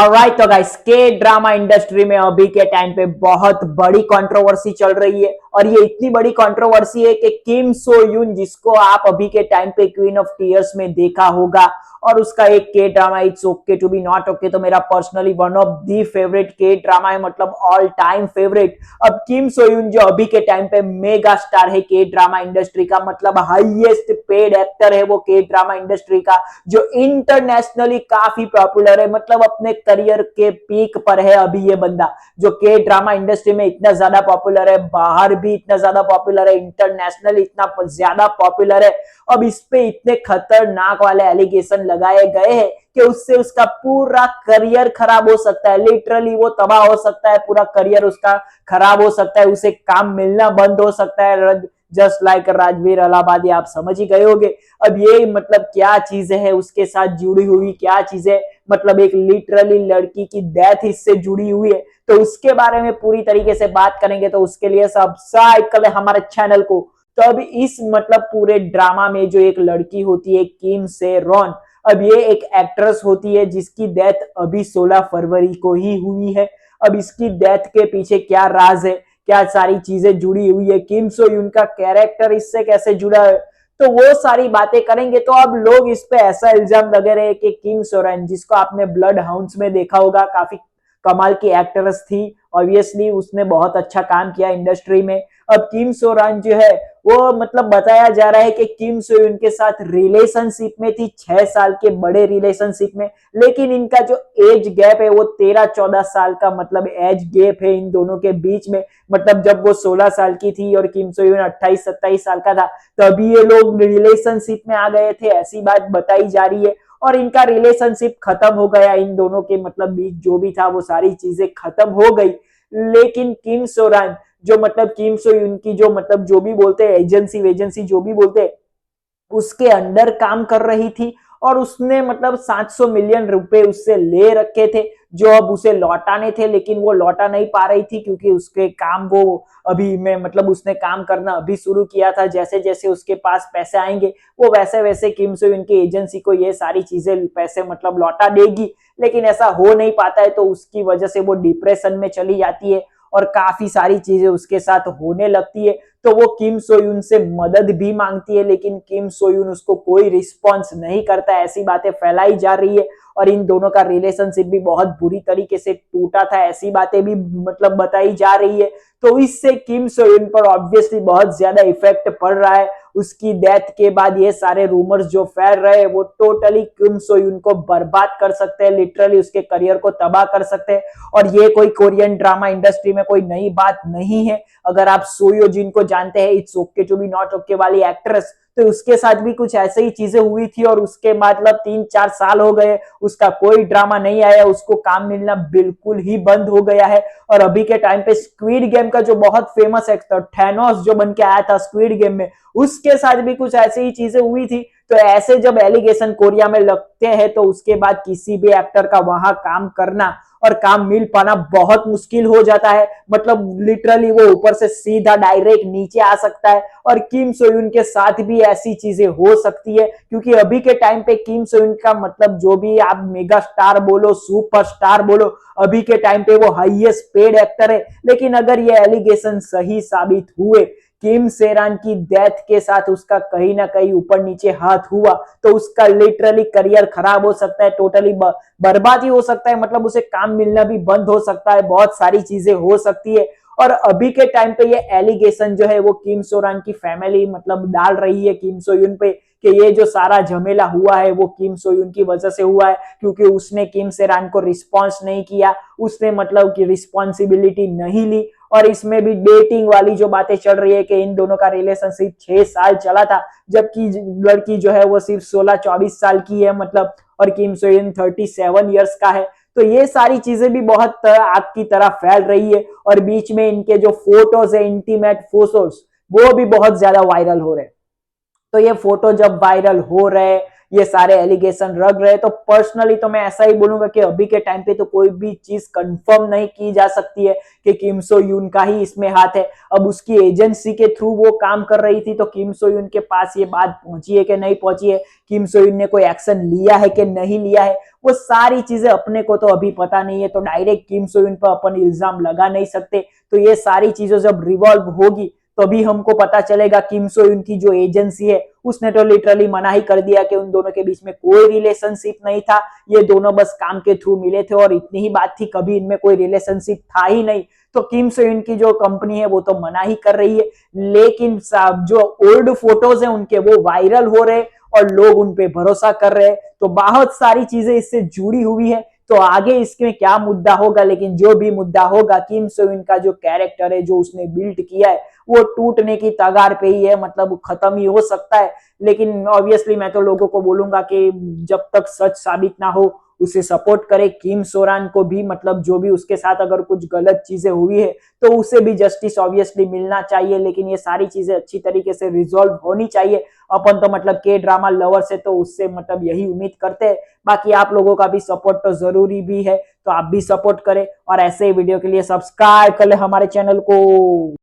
Alright तो guys, के drama industry में अभी के टाइम पे बहुत बड़ी कंट्रोवर्सी चल रही है और ये इतनी बड़ी कंट्रोवर्सी है कि किम सो यून, जिसको आप अभी के टाइम पे क्वीन ऑफ टीयर्स में देखा होगा, और उसका एक K drama it's okay to be not okay, तो मेरा personally one of the favourite K drama है, मतलब ऑल टाइम फेवरेट। अब किम सो यून जो अभी के टाइम पे मेगा स्टार है के ड्रामा इंडस्ट्री का, मतलब हाईएस्ट पेड एक्टर है वो के ड्रामा इंडस्ट्री का, जो इंटरनेशनली काफी पॉपुलर है, मतलब अपने करियर के पीक पर है अभी ये बंदा, जो के ड्रामा इंडस्ट्री में इतना ज्यादा पॉपुलर है, बाहर भी इतना ज्यादा पॉपुलर है, इंटरनेशनल इतना ज्यादा पॉपुलर है। अब इस पे इतने खतरनाक वाले एलिगेशन लगाए गए हैं कि उससे उसका पूरा करियर खराब हो सकता है, लिटरली वो तबाह हो सकता है, पूरा करियर उसका खराब हो सकता है, उसे काम मिलना बंद हो सकता है, जस्ट लाइक राजवीर अलाहाबादी, आप समझ ही गए होंगे। अब ये मतलब क्या चीजें है उसके साथ जुड़ी हुई, क्या चीजें, मतलब एक लिटरली लड़की की डेथ इससे जुड़ी हुई है, तो उसके बारे में पूरी तरीके से बात करेंगे। तो उसके लिए सब्सक्राइब कर ले हमारे चैनल को। तो अब इस मतलब पूरे ड्रामा में जो एक लड़की होती है किम से रॉन, अब ये एक एक्ट्रेस होती है जिसकी डेथ अभी 16 फरवरी को ही हुई है। अब इसकी डेथ के पीछे क्या राज है, क्या सारी चीजें जुड़ी हुई है, किम सो यून का कैरेक्टर इससे कैसे जुड़ा है, तो वो सारी बातें करेंगे। तो अब लोग इस पे ऐसा इल्जाम लगे रहे कि किम सोरेन, जिसको आपने ब्लड हाउंड्स में देखा होगा, काफी कमाल की एक्ट्रेस थी, ऑब्वियसली उसने बहुत अच्छा काम किया इंडस्ट्री में। अब किम सोरान जो है वो मतलब बताया जा रहा है कि किम सोयून के साथ रिलेशनशिप में थी, 6 साल के बड़े रिलेशनशिप में, लेकिन इनका जो एज गैप है वो 13-14 साल का मतलब एज गैप है इन दोनों के बीच में। मतलब जब वो 16 साल की थी और किम सोयून 28-27 साल का था, तभी ये लोग रिलेशनशिप में आ गए थे, ऐसी बात बताई जा रही है। और इनका रिलेशनशिप खत्म हो गया, इन दोनों के मतलब बीच जो भी था वो सारी चीजें खत्म हो गई। लेकिन किम सोरान जो मतलब किम सो यून की जो मतलब जो भी बोलते हैं एजेंसी जो भी बोलते हैं, उसके अंडर काम कर रही थी, और उसने मतलब 700 मिलियन रुपए उससे ले रखे थे, जो अब उसे लौटाने थे, लेकिन वो लौटा नहीं पा रही थी क्योंकि उसके काम वो अभी में मतलब उसने काम करना अभी शुरू किया था, जैसे जैसे उसके पास पैसे आएंगे वो वैसे वैसे किम सो यून की एजेंसी को ये सारी चीजें पैसे मतलब लौटा देगी। लेकिन ऐसा हो नहीं पाता है, तो उसकी वजह से वो डिप्रेशन में चली जाती है और काफी सारी चीजें उसके साथ होने लगती है। तो वो किम सोयून से मदद भी मांगती है, लेकिन किम सोयून उसको कोई रिस्पॉन्स नहीं करता, ऐसी बातें फैलाई जा रही है। और इन दोनों का रिलेशनशिप भी बहुत बुरी तरीके से टूटा था, ऐसी बातें भी मतलब बताई जा रही है। तो इससे किम सोयून पर ऑब्वियसली बहुत ज्यादा इफेक्ट पड़ रहा है। उसकी डेथ के बाद ये सारे रूमर्स जो फैल रहे हैं वो टोटली किम सोयून को बर्बाद कर सकते हैं, लिटरली उसके करियर को तबाह कर सकते हैं। और ये कोई कोरियन ड्रामा इंडस्ट्री में कोई नई बात नहीं है। अगर आप सोयो जिन को जानते हैं, it's okay to be not okay वाली एक्ट्रेस, तो उसके साथ भी कुछ ऐसे ही चीजें हुई थी, और उसके मतलब 3-4 साल हो गए उसका कोई ड्रामा नहीं आया, उसको काम मिलना बिल्कुल ही बंद हो गया है। और अभी के टाइम पे स्क्विड गेम का जो बहुत फेमस एक्टर थैनोस जो बन के आया था स्क्विड गेम में, उसके साथ भी कुछ ऐसी ही चीजें हुई थी। तो ऐसे जब एलिगेशन कोरिया में लगते हैं, तो उसके बाद किसी भी एक्टर का वहां काम करना और काम मिल पाना बहुत मुश्किल हो जाता है, मतलब लिटरली वो ऊपर से सीधा डायरेक्ट नीचे आ सकता है। और किम सोयून के साथ भी ऐसी चीजें हो सकती है, क्योंकि अभी के टाइम पे किम सोयून का मतलब जो भी आप मेगा स्टार बोलो, सुपर स्टार बोलो, अभी के टाइम पे वो हाईएस्ट पेड एक्टर है। लेकिन अगर ये एलिगेशन सही साबित हुए, किम सेरान की डेथ के साथ उसका कहीं ना कहीं ऊपर नीचे हाथ हुआ, तो उसका लिटरली करियर खराब हो सकता है, टोटली बर्बादी हो सकता है, मतलब उसे काम मिलना भी बंद हो सकता है, बहुत सारी चीजें हो सकती है। और अभी के टाइम पे ये एलिगेशन जो है वो किम सोरान की फैमिली मतलब डाल रही है किम सोयून पे, कि ये जो सारा झमेला हुआ है वो किम सोयून की वजह से हुआ है, क्योंकि उसने किम सेरान को रिस्पॉन्स नहीं किया, उसने मतलब की रिस्पॉन्सिबिलिटी नहीं ली। और इसमें भी डेटिंग वाली जो बातें चल रही है कि इन दोनों का रिलेशनशिप 6 साल चला था, जबकि लड़की जो है वो सिर्फ 16-24 साल की है, मतलब और किम सोयून 37 ईयर्स का है। तो ये सारी चीजें भी बहुत आग की तरह फैल रही है, और बीच में इनके जो फोटोज है, इंटीमेट फोटोज, वो भी बहुत ज्यादा वायरल हो रहे हैं। तो ये फोटो जब वायरल हो रहे, ये सारे एलिगेशन रख रहे हैं। तो पर्सनली तो मैं ऐसा ही बोलूंगा कि अभी के टाइम पे तो कोई भी चीज कंफर्म नहीं की जा सकती है कि किम सो यून का ही इसमें हाथ है। अब उसकी एजेंसी के थ्रू वो काम कर रही थी, तो किम सो यून के पास ये बात पहुंची है कि नहीं पहुंची है, किम सो यून ने कोई एक्शन लिया है कि नहीं लिया है, वो सारी चीजें अपने को तो अभी पता नहीं है। तो डायरेक्ट किम सो यून पर अपन इल्जाम लगा नहीं सकते। तो ये सारी चीजें जब रिवॉल्व होगी तभी हमको पता चलेगा। किम सो यून की जो एजेंसी है उसने तो लिटरली मना ही कर दिया कि उन दोनों के बीच में कोई रिलेशनशिप नहीं था, ये दोनों बस काम के थ्रू मिले थे और इतनी ही बात थी, कभी इनमें कोई रिलेशनशिप था ही नहीं। तो किम सो यून की जो कंपनी है वो तो मना ही कर रही है, लेकिन जो ओल्ड फोटोज है उनके वो वायरल हो रहे और लोग उन पे भरोसा कर रहे हैं। तो बहुत सारी चीजें इससे जुड़ी हुई है। तो आगे इसमें क्या मुद्दा होगा, लेकिन जो भी मुद्दा होगा, किम सो यून का जो कैरेक्टर है, जो उसने बिल्ड किया है, वो टूटने की तगार पे ही है, मतलब खत्म ही हो सकता है। लेकिन ऑब्वियसली मैं तो लोगों को बोलूंगा कि जब तक सच साबित ना हो उसे सपोर्ट करे। किम सोरान को भी, मतलब जो भी उसके साथ अगर कुछ गलत चीजें हुई है तो उसे भी जस्टिस ऑब्वियसली मिलना चाहिए, लेकिन ये सारी चीजें अच्छी तरीके से रिजॉल्व होनी चाहिए। अपन तो मतलब के ड्रामा लवर से तो उससे मतलब यही उम्मीद करते हैं। बाकी आप लोगों का भी सपोर्ट तो जरूरी भी है, तो आप भी सपोर्ट करें और ऐसे ही वीडियो के लिए सब्सक्राइब कर ले हमारे चैनल को।